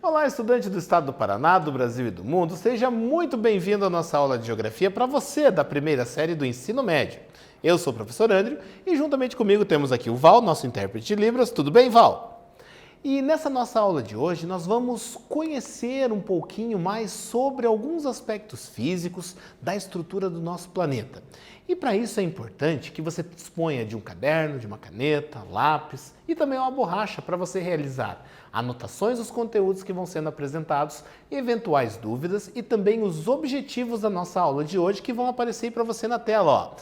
Olá, estudante do estado do Paraná, do Brasil e do mundo, seja muito bem-vindo à nossa aula de Geografia para você da primeira série do ensino médio. Eu sou o professor André e juntamente comigo temos aqui o Val, nosso intérprete de Libras. Tudo bem, Val? E nessa nossa aula de hoje nós vamos conhecer um pouquinho mais sobre alguns aspectos físicos da estrutura do nosso planeta. E para isso é importante que você disponha de um caderno, de uma caneta, lápis e também uma borracha para você realizar anotações dos conteúdos que vão sendo apresentados, eventuais dúvidas e também os objetivos da nossa aula de hoje que vão aparecer para você na tela.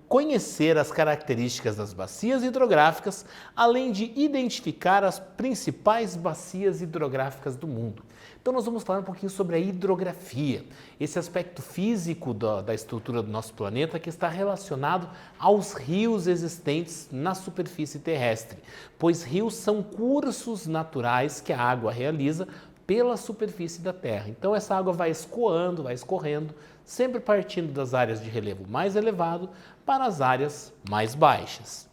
Conhecer as características das bacias hidrográficas, além de identificar as principais bacias hidrográficas do mundo. Então nós vamos falar um pouquinho sobre a hidrografia, esse aspecto físico da estrutura do nosso planeta que está relacionado aos rios existentes na superfície terrestre, pois rios são cursos naturais que a água realiza pela superfície da Terra. Então essa água vai escoando, vai escorrendo, sempre partindo das áreas de relevo mais elevado para as áreas mais baixas.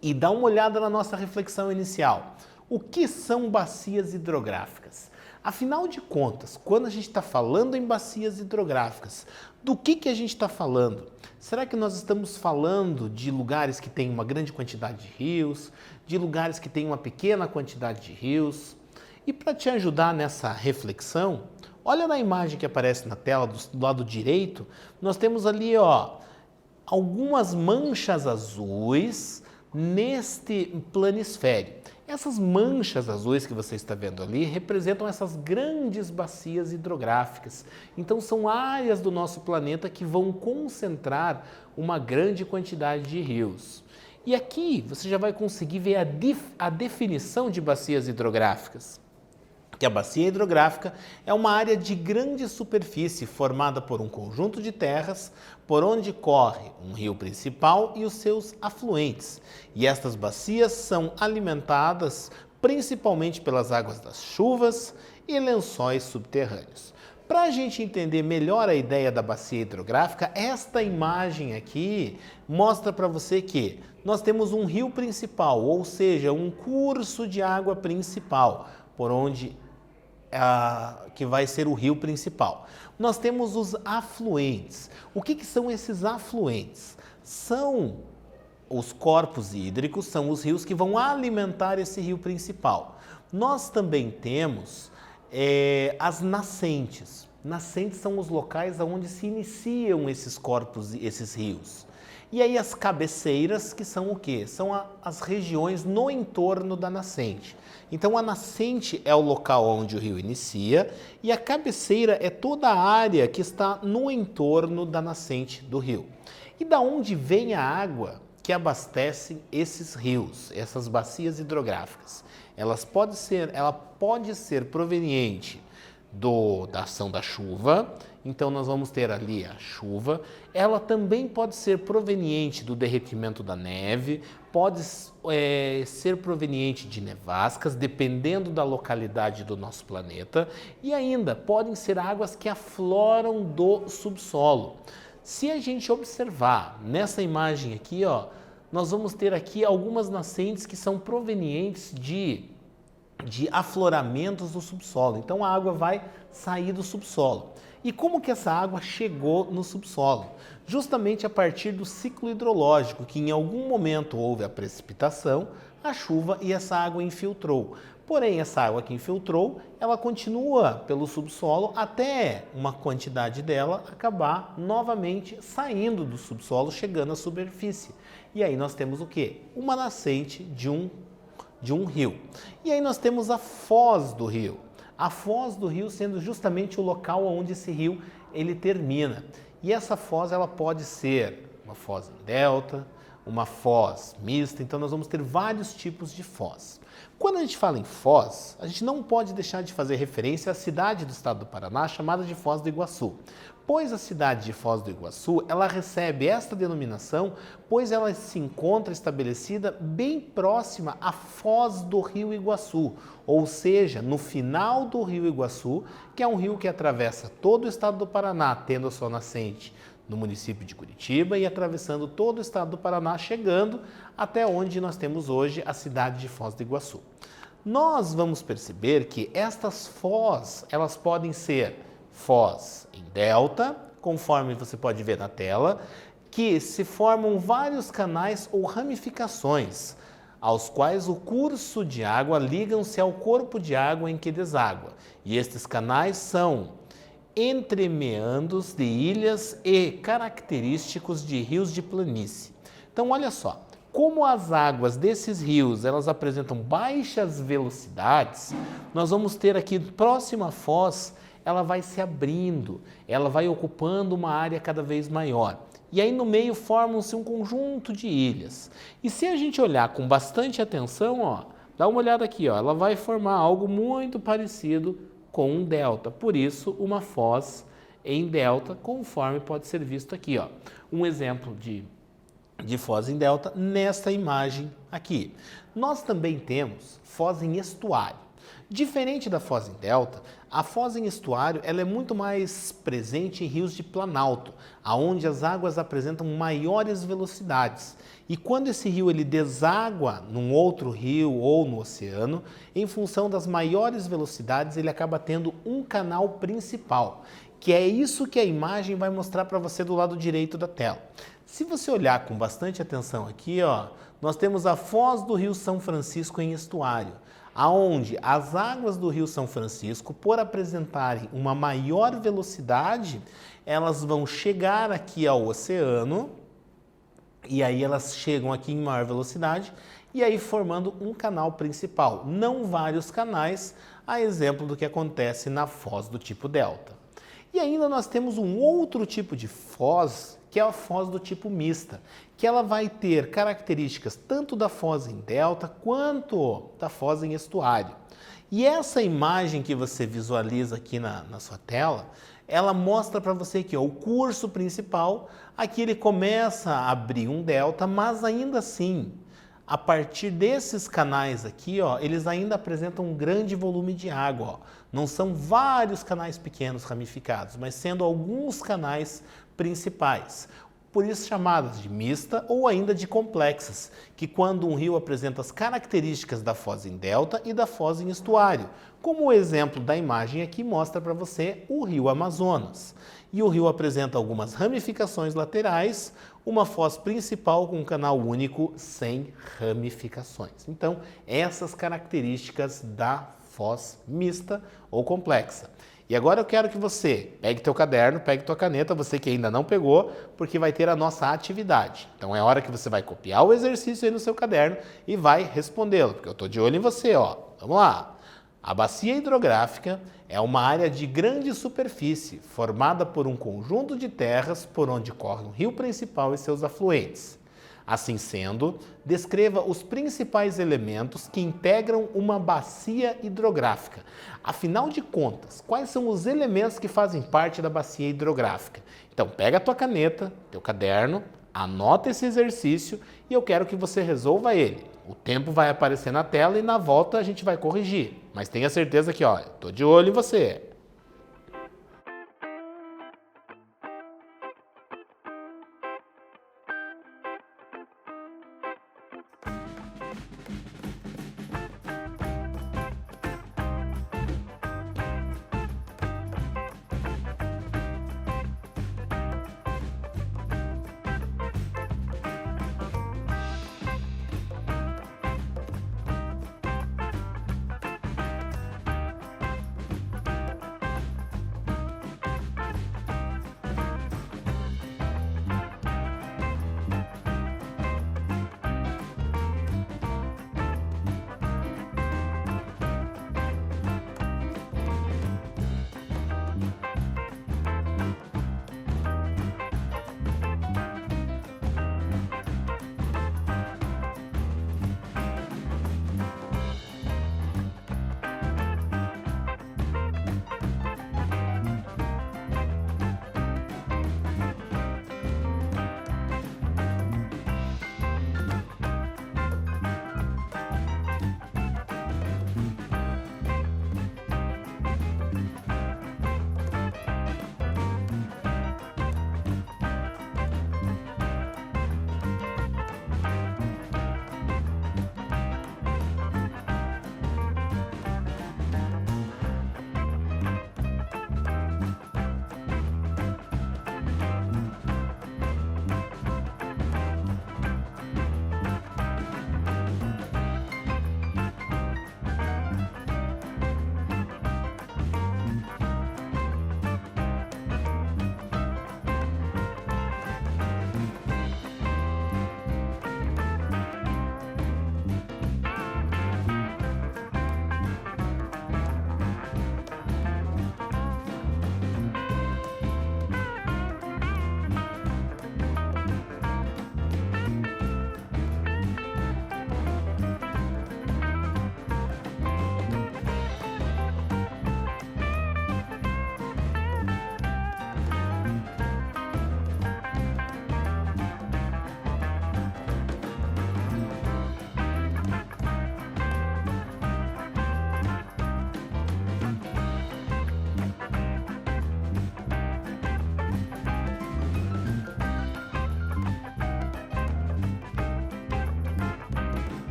E dá uma olhada na nossa reflexão inicial. O que são bacias hidrográficas? Afinal de contas, quando a gente está falando em bacias hidrográficas, do que a gente está falando? Será que nós estamos falando de lugares que têm uma grande quantidade de rios, de lugares que têm uma pequena quantidade de rios? E para te ajudar nessa reflexão, olha na imagem que aparece na tela do lado direito, nós temos ali algumas manchas azuis neste planisfério. Essas manchas azuis que você está vendo ali representam essas grandes bacias hidrográficas. Então são áreas do nosso planeta que vão concentrar uma grande quantidade de rios. E aqui você já vai conseguir ver a definição de bacias hidrográficas. Que a bacia hidrográfica é uma área de grande superfície formada por um conjunto de terras por onde corre um rio principal e os seus afluentes. E estas bacias são alimentadas principalmente pelas águas das chuvas e lençóis subterrâneos. Para a gente entender melhor a ideia da bacia hidrográfica, esta imagem aqui mostra para você que nós temos um rio principal, ou seja, um curso de água principal, por onde que vai ser o rio principal. Nós temos os afluentes. O que são esses afluentes? São os corpos hídricos, são os rios que vão alimentar esse rio principal. Nós também temos as nascentes. Nascentes são os locais onde se iniciam esses corpos, esses rios. E aí as cabeceiras, que são o quê? São as regiões no entorno da nascente. Então a nascente é o local onde o rio inicia e a cabeceira é toda a área que está no entorno da nascente do rio. E da onde vem a água que abastece esses rios, essas bacias hidrográficas? Ela pode ser proveniente da ação da chuva, então nós vamos ter ali a chuva. Ela também pode ser proveniente do derretimento da neve, pode ser proveniente de nevascas, dependendo da localidade do nosso planeta, e ainda podem ser águas que afloram do subsolo. Se a gente observar nessa imagem aqui, nós vamos ter aqui algumas nascentes que são provenientes de afloramentos do subsolo. Então a água vai sair do subsolo. E como que essa água chegou no subsolo? Justamente a partir do ciclo hidrológico, que em algum momento houve a precipitação, a chuva e essa água infiltrou. Porém, essa água que infiltrou, ela continua pelo subsolo até uma quantidade dela acabar novamente saindo do subsolo, chegando à superfície. E aí nós temos o quê? Uma nascente de um rio. E aí nós temos a foz do rio. A foz do rio sendo justamente o local onde esse rio ele termina. E essa foz ela pode ser uma foz em delta, uma foz mista, então nós vamos ter vários tipos de foz. Quando a gente fala em foz, a gente não pode deixar de fazer referência à cidade do estado do Paraná, chamada de Foz do Iguaçu. Pois a cidade de Foz do Iguaçu, ela recebe esta denominação, pois ela se encontra estabelecida bem próxima à foz do Rio Iguaçu, ou seja, no final do Rio Iguaçu, que é um rio que atravessa todo o estado do Paraná, tendo a sua nascente no município de Curitiba e atravessando todo o estado do Paraná, chegando até onde nós temos hoje a cidade de Foz do Iguaçu. nós vamos perceber que estas foz, elas podem ser foz em delta, conforme você pode ver na tela, que se formam vários canais ou ramificações, aos quais o curso de água ligam-se ao corpo de água em que deságua. E estes canais são entremeandos de ilhas e característicos de rios de planície. Então, olha só, como as águas desses rios elas apresentam baixas velocidades, nós vamos ter aqui próxima à foz, ela vai se abrindo, ela vai ocupando uma área cada vez maior. E aí no meio formam-se um conjunto de ilhas. E se a gente olhar com bastante atenção, ó, dá uma olhada aqui, ó, ela vai formar algo muito parecido com um delta. Por isso, uma foz em delta, conforme pode ser visto aqui, ó. Um exemplo de foz em delta nesta imagem aqui. Nós também temos foz em estuário. Diferente da foz em delta, a foz em estuário ela é muito mais presente em rios de planalto, aonde as águas apresentam maiores velocidades. E quando esse rio ele deságua num outro rio ou no oceano, em função das maiores velocidades, ele acaba tendo um canal principal, que é isso que a imagem vai mostrar para você do lado direito da tela. Se você olhar com bastante atenção aqui, ó, nós temos a foz do Rio São Francisco em estuário, aonde as águas do Rio São Francisco, por apresentarem uma maior velocidade, elas vão chegar aqui ao oceano, e aí elas chegam aqui em maior velocidade, e aí formando um canal principal, não vários canais, a exemplo do que acontece na foz do tipo delta. E ainda nós temos um outro tipo de foz, que é a foz do tipo mista, que ela vai ter características tanto da foz em delta quanto da foz em estuário. E essa imagem que você visualiza aqui na sua tela, ela mostra para você que ó, o curso principal, aqui ele começa a abrir um delta, mas ainda assim, a partir desses canais aqui, ó, eles ainda apresentam um grande volume de água. Ó. Não são vários canais pequenos ramificados, mas sendo alguns canais principais. Por isso chamadas de mista ou ainda de complexas, que quando um rio apresenta as características da foz em delta e da foz em estuário, como o exemplo da imagem aqui mostra para você o rio Amazonas. E o rio apresenta algumas ramificações laterais, uma foz principal com um canal único sem ramificações. Então, essas características da foz mista ou complexa. E agora eu quero que você pegue teu caderno, pegue tua caneta, você que ainda não pegou, porque vai ter a nossa atividade. Então é hora que você vai copiar o exercício aí no seu caderno e vai respondê-lo, porque eu estou de olho em você, ó. Vamos lá. A bacia hidrográfica é uma área de grande superfície, formada por um conjunto de terras por onde corre um rio principal e seus afluentes. Assim sendo, descreva os principais elementos que integram uma bacia hidrográfica. Afinal de contas, quais são os elementos que fazem parte da bacia hidrográfica? Então, pega a tua caneta, teu caderno, anota esse exercício e eu quero que você resolva ele. O tempo vai aparecer na tela e na volta a gente vai corrigir. Mas tenha certeza que, ó, estou de olho em você.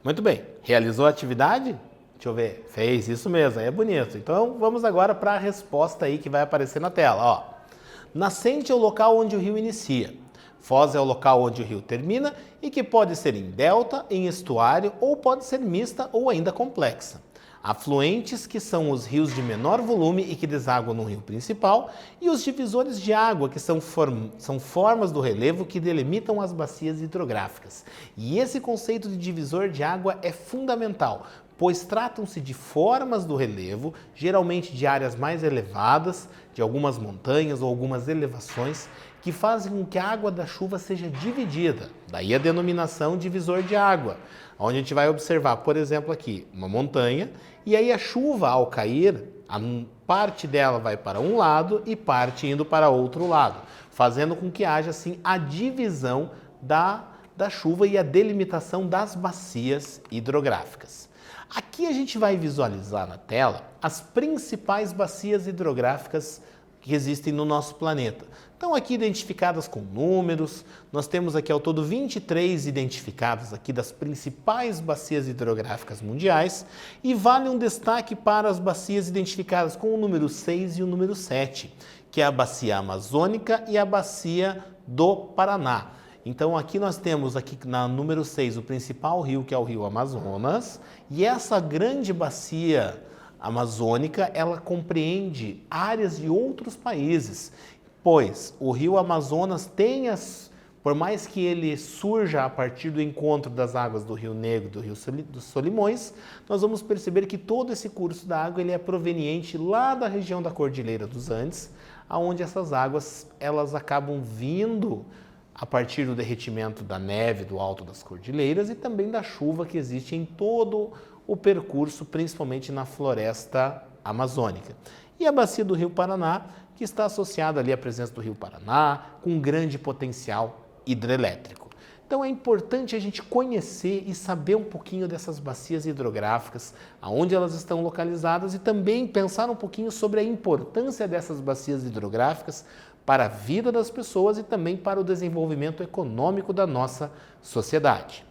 Muito bem. Realizou a atividade? Deixa eu ver. Fez, isso mesmo, aí é bonito. Então vamos agora para a resposta aí que vai aparecer na tela. Ó. Nascente é o local onde o rio inicia. Foz é o local onde o rio termina e que pode ser em delta, em estuário ou pode ser mista ou ainda complexa. Afluentes, que são os rios de menor volume e que desaguam no rio principal, e os divisores de água, que são formas do relevo que delimitam as bacias hidrográficas. E esse conceito de divisor de água é fundamental, pois tratam-se de formas do relevo, geralmente de áreas mais elevadas, de algumas montanhas ou algumas elevações, que fazem com que a água da chuva seja dividida. Daí a denominação divisor de água, onde a gente vai observar, por exemplo, aqui, uma montanha, e aí a chuva, ao cair, a parte dela vai para um lado e parte indo para outro lado, fazendo com que haja, assim, a divisão da chuva e a delimitação das bacias hidrográficas. Aqui a gente vai visualizar na tela as principais bacias hidrográficas que existem no nosso planeta. Estão aqui identificadas com números, nós temos aqui ao todo 23 identificadas aqui das principais bacias hidrográficas mundiais e vale um destaque para as bacias identificadas com o número 6 e o número 7, que é a bacia amazônica e a bacia do Paraná. Então aqui nós temos aqui na número 6 o principal rio, que é o rio Amazonas, e essa grande bacia amazônica, ela compreende áreas de outros países, pois o rio Amazonas tem por mais que ele surja a partir do encontro das águas do Rio Negro, do Rio dos Solimões, nós vamos perceber que todo esse curso da água ele é proveniente lá da região da Cordilheira dos Andes, aonde essas águas elas acabam vindo a partir do derretimento da neve do alto das cordilheiras e também da chuva que existe em todo o percurso, principalmente na floresta amazônica. E a bacia do Rio Paraná, que está associada ali à presença do Rio Paraná, com um grande potencial hidrelétrico. Então é importante a gente conhecer e saber um pouquinho dessas bacias hidrográficas, aonde elas estão localizadas e também pensar um pouquinho sobre a importância dessas bacias hidrográficas para a vida das pessoas e também para o desenvolvimento econômico da nossa sociedade.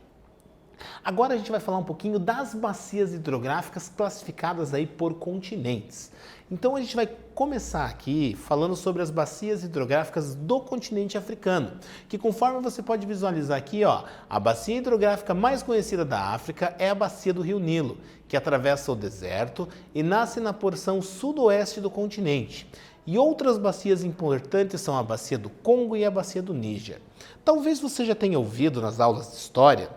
Agora a gente vai falar um pouquinho das bacias hidrográficas classificadas aí por continentes. Então a gente vai começar aqui falando sobre as bacias hidrográficas do continente africano, que conforme você pode visualizar aqui, ó, a bacia hidrográfica mais conhecida da África é a bacia do Rio Nilo, que atravessa o deserto e nasce na porção sudoeste do continente. E outras bacias importantes são a bacia do Congo e a bacia do Níger. Talvez você já tenha ouvido nas aulas de história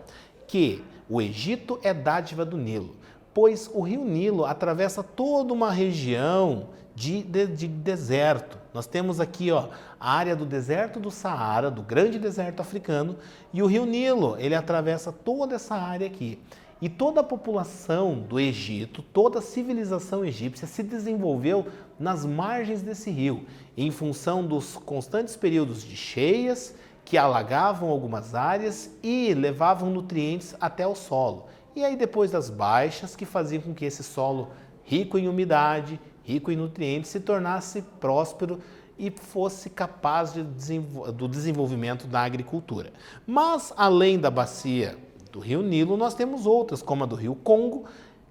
que o Egito é dádiva do Nilo, pois o rio Nilo atravessa toda uma região de deserto. Nós temos aqui, ó, a área do deserto do Saara, do grande deserto africano, e o rio Nilo, ele atravessa toda essa área aqui. E toda a população do Egito, toda a civilização egípcia se desenvolveu nas margens desse rio, em função dos constantes períodos de cheias, que alagavam algumas áreas e levavam nutrientes até o solo. E aí depois das baixas, que faziam com que esse solo rico em umidade, rico em nutrientes, se tornasse próspero e fosse capaz do desenvolvimento da agricultura. Mas além da bacia do rio Nilo, nós temos outras, como a do rio Congo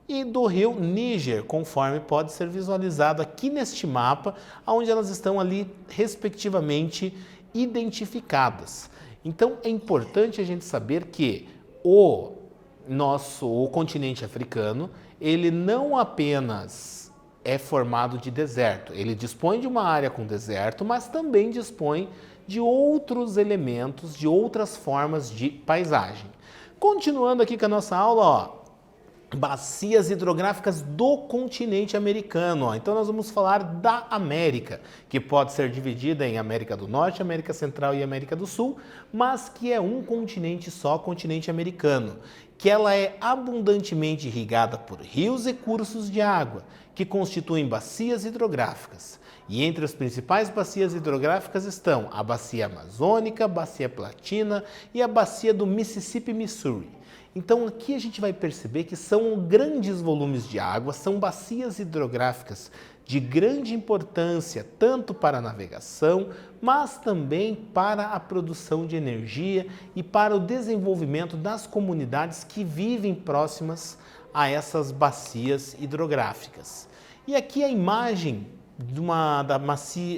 e do rio Níger, conforme pode ser visualizado aqui neste mapa, onde elas estão ali respectivamente identificadas. Então é importante a gente saber que o continente africano, ele não apenas é formado de deserto, ele dispõe de uma área com deserto, mas também dispõe de outros elementos, de outras formas de paisagem. Continuando aqui com a nossa aula, ó, bacias hidrográficas do continente americano. Então nós vamos falar da América, que pode ser dividida em América do Norte, América Central e América do Sul, mas que é um continente só, continente americano, que ela é abundantemente irrigada por rios e cursos de água, que constituem bacias hidrográficas. E entre as principais bacias hidrográficas estão a bacia amazônica, a bacia platina e a bacia do Mississippi-Missouri. Então aqui a gente vai perceber que são grandes volumes de água, são bacias hidrográficas de grande importância tanto para a navegação, mas também para a produção de energia e para o desenvolvimento das comunidades que vivem próximas a essas bacias hidrográficas. E aqui a imagem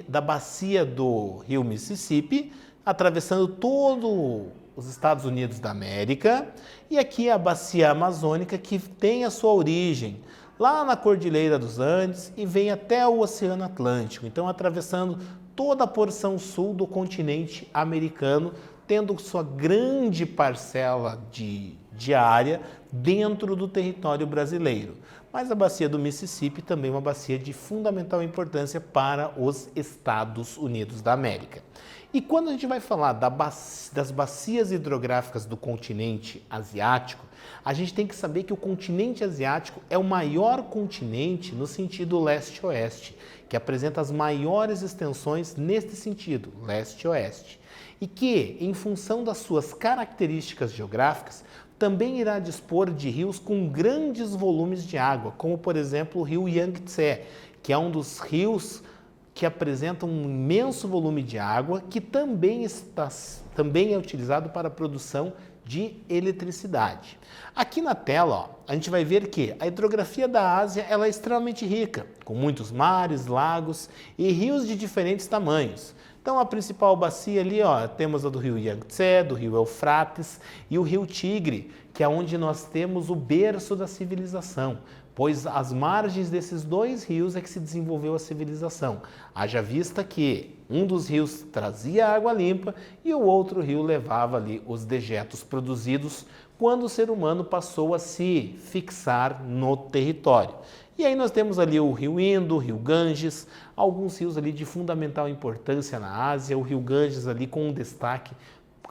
da bacia do rio Mississippi, atravessando todo os Estados Unidos da América, e aqui a bacia amazônica, que tem a sua origem lá na Cordilheira dos Andes e vem até o Oceano Atlântico, então atravessando toda a porção sul do continente americano, tendo sua grande parcela de área dentro do território brasileiro. Mas a bacia do Mississippi também é uma bacia de fundamental importância para os Estados Unidos da América. E quando a gente vai falar das bacias hidrográficas do continente asiático, a gente tem que saber que o continente asiático é o maior continente no sentido leste-oeste, que apresenta as maiores extensões neste sentido, leste-oeste. E que, em função das suas características geográficas, também irá dispor de rios com grandes volumes de água, como por exemplo o rio Yangtze, que é um dos rios que apresenta um imenso volume de água, que também é utilizado para a produção de eletricidade. Aqui na tela, ó, a gente vai ver que a hidrografia da Ásia ela é extremamente rica, com muitos mares, lagos e rios de diferentes tamanhos. Então a principal bacia ali, ó, temos a do rio Yangtze, do rio Eufrates e o rio Tigre, que é onde nós temos o berço da civilização, pois às margens desses dois rios é que se desenvolveu a civilização. Haja vista que um dos rios trazia água limpa e o outro rio levava ali os dejetos produzidos quando o ser humano passou a se fixar no território. E aí nós temos ali o rio Indo, o rio Ganges, alguns rios ali de fundamental importância na Ásia, o rio Ganges ali com um destaque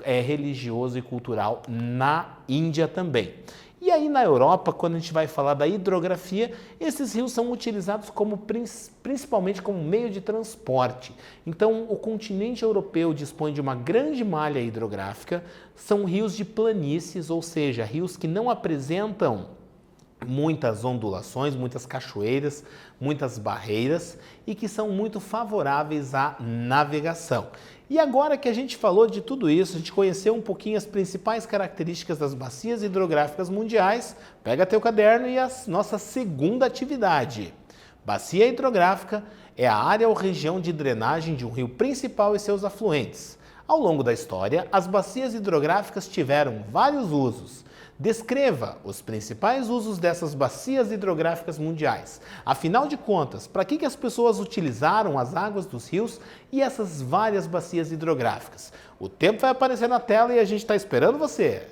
religioso e cultural na Índia também. E aí na Europa, quando a gente vai falar da hidrografia, esses rios são utilizados principalmente como meio de transporte. Então o continente europeu dispõe de uma grande malha hidrográfica, são rios de planícies, ou seja, rios que não apresentam muitas ondulações, muitas cachoeiras, muitas barreiras e que são muito favoráveis à navegação. E agora que a gente falou de tudo isso, a gente conheceu um pouquinho as principais características das bacias hidrográficas mundiais, pega teu caderno e a nossa segunda atividade. Bacia hidrográfica é a área ou região de drenagem de um rio principal e seus afluentes. Ao longo da história, as bacias hidrográficas tiveram vários usos. Descreva os principais usos dessas bacias hidrográficas mundiais. Afinal de contas, para que as pessoas utilizaram as águas dos rios e essas várias bacias hidrográficas? O tempo vai aparecer na tela e a gente está esperando você!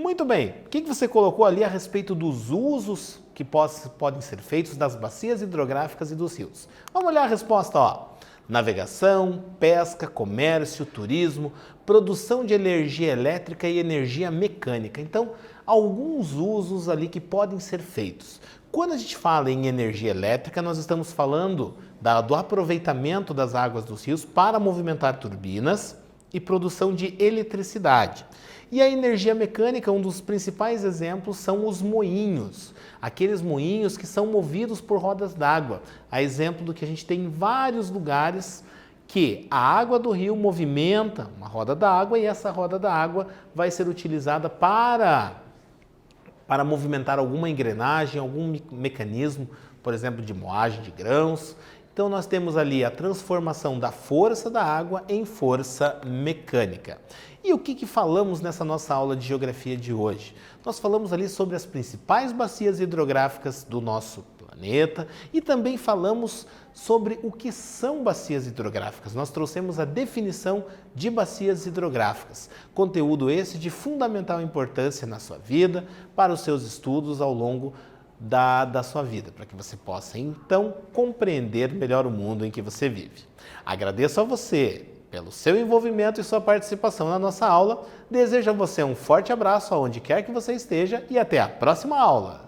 Muito bem, o que você colocou ali a respeito dos usos que podem ser feitos das bacias hidrográficas e dos rios? Vamos olhar a resposta, ó. Navegação, pesca, comércio, turismo, produção de energia elétrica e energia mecânica. Então, alguns usos ali que podem ser feitos. Quando a gente fala em energia elétrica, nós estamos falando do aproveitamento das águas dos rios para movimentar turbinas e produção de eletricidade. E a energia mecânica, um dos principais exemplos são os moinhos, aqueles moinhos que são movidos por rodas d'água. A exemplo do que a gente tem em vários lugares, que a água do rio movimenta uma roda d'água e essa roda d'água vai ser utilizada para movimentar alguma engrenagem, algum mecanismo, por exemplo, de moagem de grãos. Então nós temos ali a transformação da força da água em força mecânica. E o que falamos nessa nossa aula de geografia de hoje? Nós falamos ali sobre as principais bacias hidrográficas do nosso planeta e também falamos sobre o que são bacias hidrográficas. Nós trouxemos a definição de bacias hidrográficas. Conteúdo esse de fundamental importância na sua vida, para os seus estudos ao longo da sua vida, para que você possa então compreender melhor o mundo em que você vive. Agradeço a você pelo seu envolvimento e sua participação na nossa aula. Desejo a você um forte abraço aonde quer que você esteja e até a próxima aula!